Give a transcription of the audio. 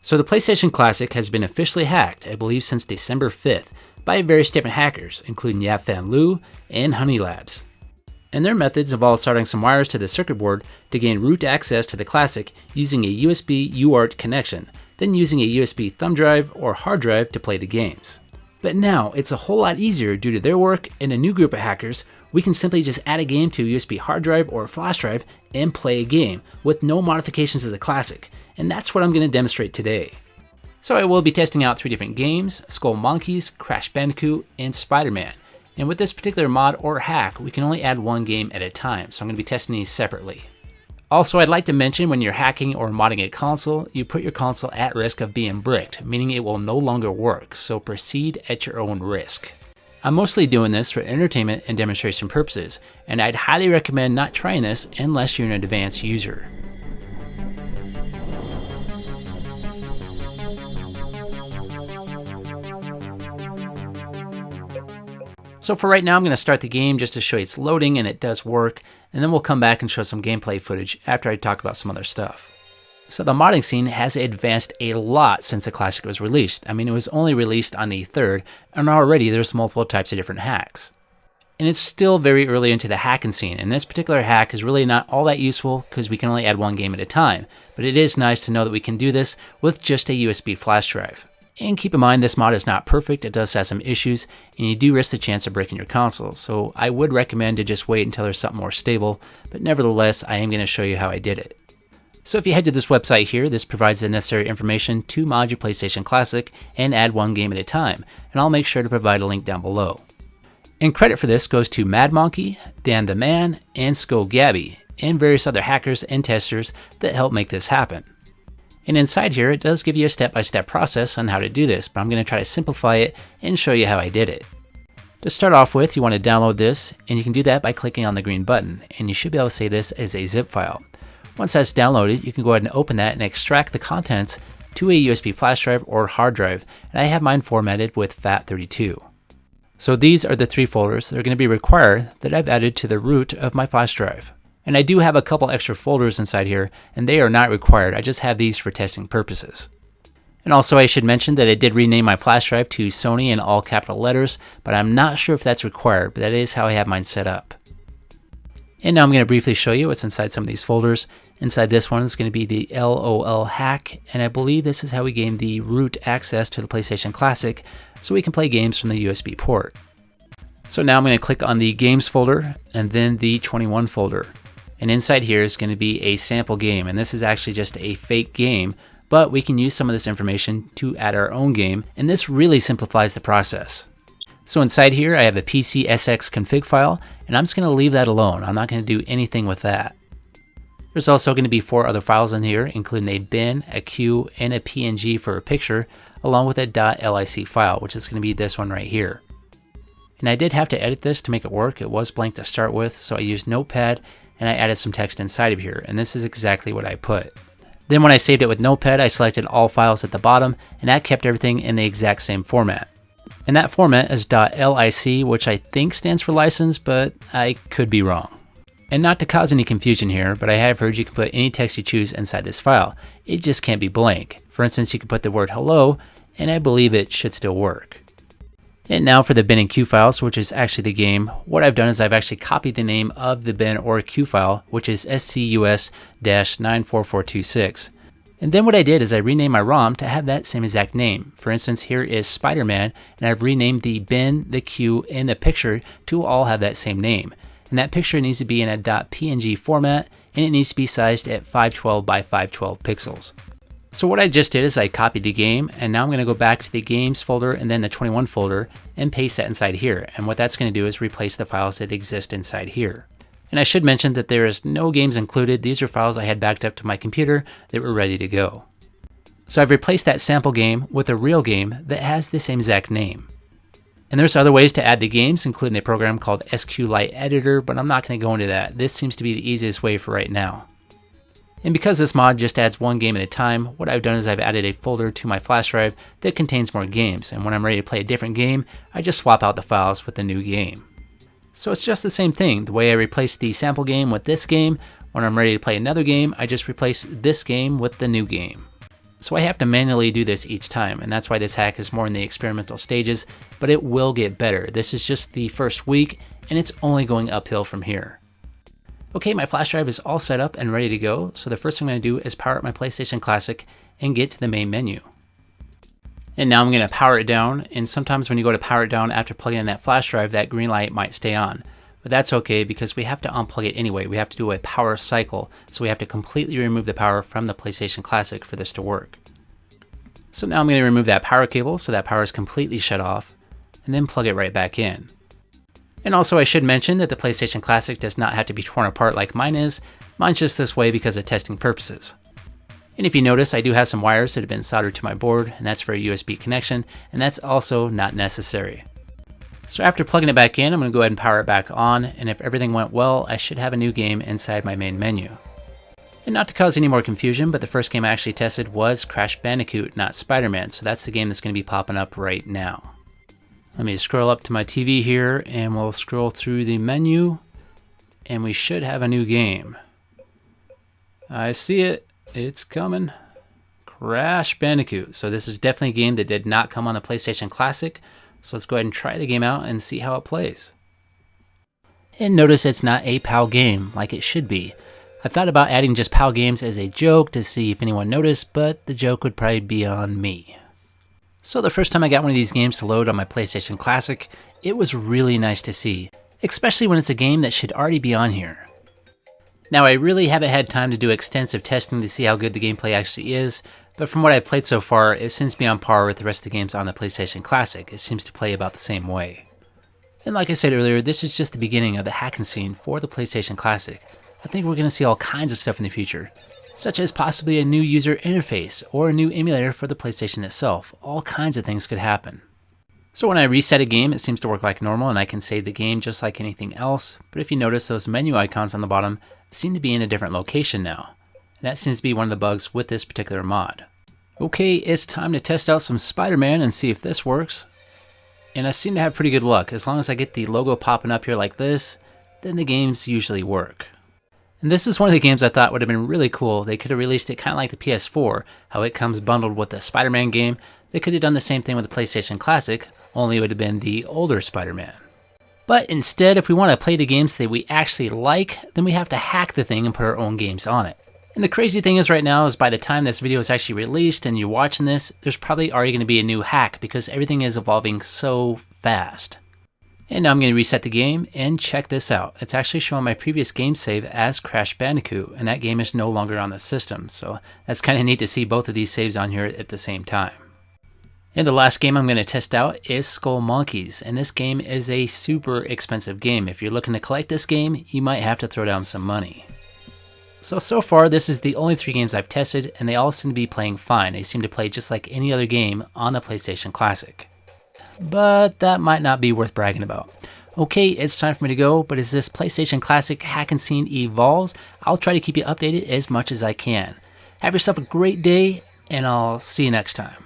So the PlayStation Classic has been officially hacked, I believe since December 5th, by various different hackers, including Yapfan Lu and Honey Labs. And their methods involve soldering some wires to the circuit board to gain root access to the Classic using a USB UART connection, then using a USB thumb drive or hard drive to play the games. But now, it's a whole lot easier due to their work and a new group of hackers. We can simply just add a game to a USB hard drive or a flash drive and play a game with no modifications to the Classic, and that's what I'm going to demonstrate today. So I will be testing out 3 different games: Skull Monkeys, Crash Bandicoot, and Spiderman. And with this particular mod or hack, we can only add 1 game at a time, so I'm going to be testing these separately. Also, I'd like to mention when you're hacking or modding a console, you put your console at risk of being bricked, meaning it will no longer work, so proceed at your own risk. I'm mostly doing this for entertainment and demonstration purposes, and I'd highly recommend not trying this unless you're an advanced user. So for right now, I'm going to start the game just to show you it's loading and it does work, and then we'll come back and show some gameplay footage after I talk about some other stuff. So the modding scene has advanced a lot since the Classic was released. I mean, it was only released on the 3rd, and already there's multiple types of different hacks. And it's still very early into the hacking scene, and this particular hack is really not all that useful because we can only add 1 game at a time, but it is nice to know that we can do this with just a USB flash drive. And keep in mind, this mod is not perfect, it does have some issues, and you do risk the chance of breaking your console, so I would recommend to just wait until there's something more stable, but nevertheless, I am going to show you how I did it. So if you head to this website here, this provides the necessary information to mod your PlayStation Classic and add 1 game at a time, and I'll make sure to provide a link down below. And credit for this goes to Mad Monkey, Dan the Man, and Sko Gabby, and various other hackers and testers that help make this happen. And inside here, it does give you a step-by-step process on how to do this, but I'm going to try to simplify it and show you how I did it. To start off with, you want to download this, and you can do that by clicking on the green button, and you should be able to save this as a zip file. Once that's downloaded, you can go ahead and open that and extract the contents to a USB flash drive or hard drive, and I have mine formatted with FAT32. So these are the 3 folders that are going to be required that I've added to the root of my flash drive. And I do have a couple extra folders inside here, and they are not required. I just have these for testing purposes. And also I should mention that I did rename my flash drive to SONY in all capital letters, but I'm not sure if that's required, but that is how I have mine set up. And now I'm going to briefly show you what's inside some of these folders. Inside this one is going to be the LOL hack, and I believe this is how we gain the root access to the PlayStation Classic, so we can play games from the USB port. So now I'm going to click on the games folder, and then the 21 folder. And inside here is going to be a sample game, and this is actually just a fake game, but we can use some of this information to add our own game, and this really simplifies the process. So inside here I have a PCSX config file, and I'm just going to leave that alone. I'm not going to do anything with that. There's also going to be 4 other files in here, including a bin, a Q, and a PNG for a picture, along with a .lic file, which is going to be this one right here. And I did have to edit this to make it work. It was blank to start with, so I used Notepad, and I added some text inside of here, and this is exactly what I put. Then when I saved it with Notepad, I selected all files at the bottom, and that kept everything in the exact same format. And that format is .lic, which I think stands for license, but I could be wrong. And not to cause any confusion here, but I have heard you can put any text you choose inside this file. It just can't be blank. For instance, you could put the word hello, and I believe it should still work. And now for the bin and Q files, which is actually the game, what I've done is I've actually copied the name of the bin or Q file, which is SCUS-94426. And then what I did is I renamed my ROM to have that same exact name. For instance, here is Spiderman, and I've renamed the bin, the Q, and the picture to all have that same name. And that picture needs to be in a .png format, and it needs to be sized at 512 by 512 pixels. So what I just did is I copied the game, and now I'm going to go back to the games folder and then the 21 folder and paste that inside here. And what that's going to do is replace the files that exist inside here. And I should mention that there is no games included. These are files I had backed up to my computer that were ready to go. So I've replaced that sample game with a real game that has the same exact name. And there's other ways to add the games, including a program called SQLite Editor, but I'm not going to go into that. This seems to be the easiest way for right now. And because this mod just adds 1 game at a time, what I've done is I've added a folder to my flash drive that contains more games, and when I'm ready to play a different game, I just swap out the files with the new game. So it's just the same thing. The way I replaced the sample game with this game, when I'm ready to play another game, I just replace this game with the new game. So I have to manually do this each time, and that's why this hack is more in the experimental stages, but it will get better. This is just the first week, and it's only going uphill from here. Okay, my flash drive is all set up and ready to go, so the first thing I'm going to do is power up my PlayStation Classic and get to the main menu. And now I'm going to power it down, and sometimes when you go to power it down after plugging in that flash drive, that green light might stay on. But that's okay because we have to unplug it anyway. We have to do a power cycle, so we have to completely remove the power from the PlayStation Classic for this to work. So now I'm going to remove that power cable so that power is completely shut off, and then plug it right back in. And also I should mention that the PlayStation Classic does not have to be torn apart like mine is. Mine's just this way because of testing purposes. And if you notice, I do have some wires that have been soldered to my board, and that's for a USB connection, and that's also not necessary. So after plugging it back in, I'm going to go ahead and power it back on, and if everything went well, I should have a new game inside my main menu. And not to cause any more confusion, but the first game I actually tested was Crash Bandicoot, not Spider-Man, so that's the game that's going to be popping up right now. Let me scroll up to my TV here, and we'll scroll through the menu, and we should have a new game. I see it. It's coming. Crash Bandicoot. So this is definitely a game that did not come on the PlayStation Classic. So let's go ahead and try the game out and see how it plays. And notice it's not a PAL game like it should be. I thought about adding just PAL games as a joke to see if anyone noticed, but the joke would probably be on me. So the first time I got one of these games to load on my PlayStation Classic, it was really nice to see, especially when it's a game that should already be on here. Now I really haven't had time to do extensive testing to see how good the gameplay actually is, but from what I've played so far, it seems to be on par with the rest of the games on the PlayStation Classic. It seems to play about the same way. And like I said earlier, this is just the beginning of the hacking scene for the PlayStation Classic. I think we're going to see all kinds of stuff in the future, such as possibly a new user interface or a new emulator for the PlayStation itself. All kinds of things could happen. So when I reset a game, it seems to work like normal and I can save the game just like anything else, but if you notice, those menu icons on the bottom seem to be in a different location now. And that seems to be one of the bugs with this particular mod. Okay, it's time to test out some Spider-Man and see if this works. And I seem to have pretty good luck. As long as I get the logo popping up here like this, then the games usually work. And this is one of the games I thought would have been really cool. They could have released it kind of like the PS4, how it comes bundled with the Spider-Man game. They could have done the same thing with the PlayStation Classic, only it would have been the older Spider-Man. But instead, if we want to play the games that we actually like, then we have to hack the thing and put our own games on it. And the crazy thing is right now is by the time this video is actually released and you're watching this, there's probably already going to be a new hack because everything is evolving so fast. And now I'm going to reset the game and check this out. It's actually showing my previous game save as Crash Bandicoot, and that game is no longer on the system. So that's kind of neat to see both of these saves on here at the same time. And the last game I'm going to test out is Skull Monkeys, and this game is a super expensive game. If you're looking to collect this game, you might have to throw down some money. So far this is the only 3 games I've tested, and they all seem to be playing fine. They seem to play just like any other game on the PlayStation Classic. But that might not be worth bragging about. Okay, it's time for me to go, but as this PlayStation Classic hacking scene evolves, I'll try to keep you updated as much as I can. Have yourself a great day, and I'll see you next time.